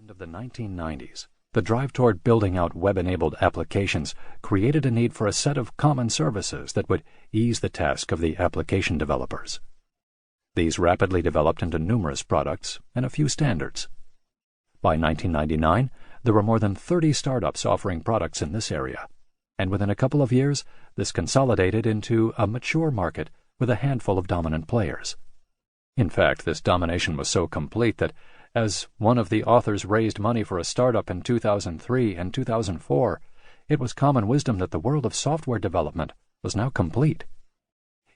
end of the 1990s, the drive toward building out web-enabled applications created a need for a set of common services that would ease the task of the application developers. These rapidly developed into numerous products and a few standards. By 1999, there were more than 30 startups offering products in this area, and within a couple of years, this consolidated into a mature market with a handful of dominant players. In fact, this domination was so complete that, as one of the authors raised money for a startup in 2003 and 2004, it was common wisdom that the world of software development was now complete.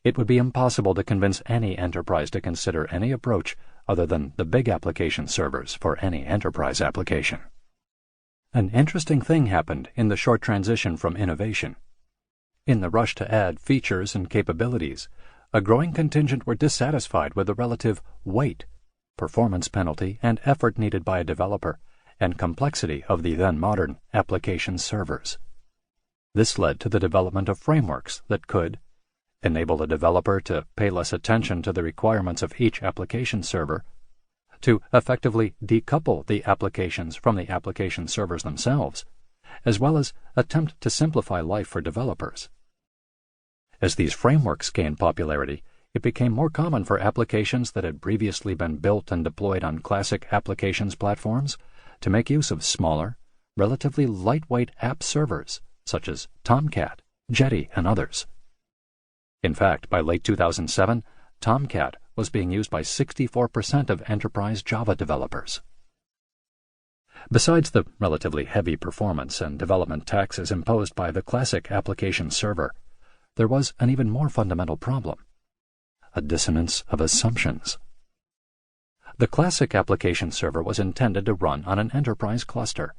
It would be impossible to convince any enterprise to consider any approach other than the big application servers for any enterprise application. An interesting thing happened in the short transition from innovation. In the rush to add features and capabilities, a growing contingent were dissatisfied with the relative weight, performance penalty, and effort needed by a developer, and complexity of the then modern application servers. This led to the development of frameworks that could enable a developer to pay less attention to the requirements of each application server, to effectively decouple the applications from the application servers themselves, as well as attempt to simplify life for developers. As these frameworks gained popularity, it became more common for applications that had previously been built and deployed on classic applications platforms to make use of smaller, relatively lightweight app servers such as Tomcat, Jetty, and others. In fact, by late 2007, Tomcat was being used by 64% of enterprise Java developers. Besides the relatively heavy performance and development taxes imposed by the classic application server, there was an even more fundamental problem: a dissonance of assumptions. The classic application server was intended to run on an enterprise cluster,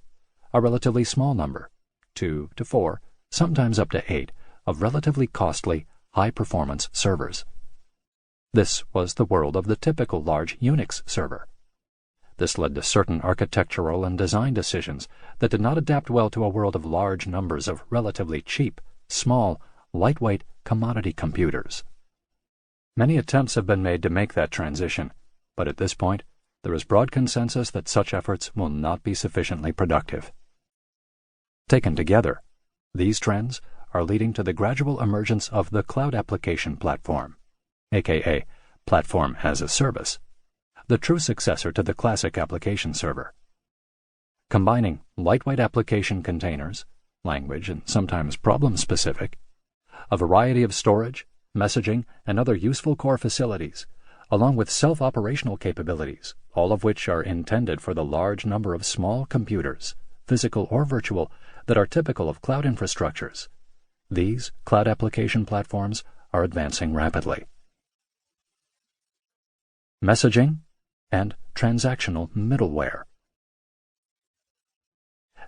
a relatively small number, 2 to 4, sometimes up to 8, of relatively costly, high-performance servers. This was the world of the typical large Unix server. This led to certain architectural and design decisions that did not adapt well to a world of large numbers of relatively cheap, small, lightweight commodity computers. Many attempts have been made to make that transition, but at this point, there is broad consensus that such efforts will not be sufficiently productive. Taken together, these trends are leading to the gradual emergence of the cloud application platform, aka Platform as a Service, the true successor to the classic application server. Combining lightweight application containers, language and sometimes problem-specific, a variety of storage, messaging, and other useful core facilities, along with self-operational capabilities, all of which are intended for the large number of small computers, physical or virtual, that are typical of cloud infrastructures. These cloud application platforms are advancing rapidly. Messaging and transactional middleware.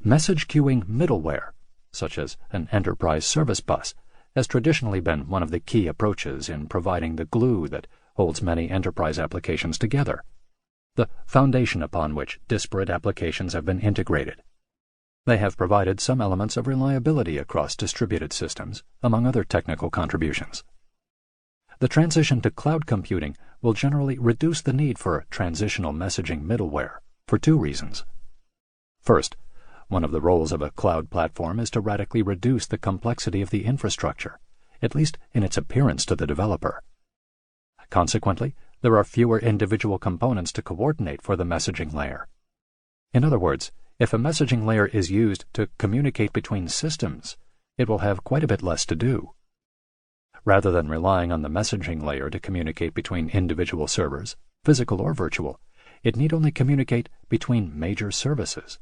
Message queuing middleware, such as an enterprise service bus, has traditionally been one of the key approaches in providing the glue that holds many enterprise applications together, the foundation upon which disparate applications have been integrated. They have provided some elements of reliability across distributed systems, among other technical contributions. The transition to cloud computing will generally reduce the need for transitional messaging middleware for two reasons. First, one of the roles of a cloud platform is to radically reduce the complexity of the infrastructure, at least in its appearance to the developer. Consequently, there are fewer individual components to coordinate for the messaging layer. In other words, if a messaging layer is used to communicate between systems, it will have quite a bit less to do. Rather than relying on the messaging layer to communicate between individual servers, physical or virtual, it need only communicate between major services.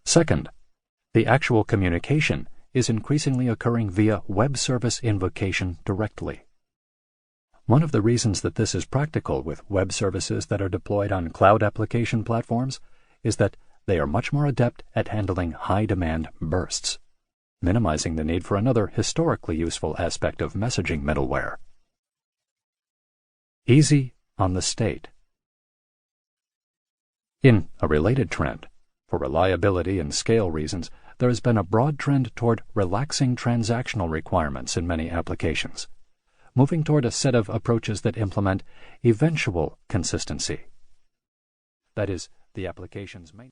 Second, the actual communication is increasingly occurring via web service invocation directly. One of the reasons that this is practical with web services that are deployed on cloud application platforms is that they are much more adept at handling high-demand bursts, minimizing the need for another historically useful aspect of messaging middleware. Easy on the state. In a related trend, for reliability and scale reasons, there has been a broad trend toward relaxing transactional requirements in many applications, moving toward a set of approaches that implement eventual consistency. That is, The applications may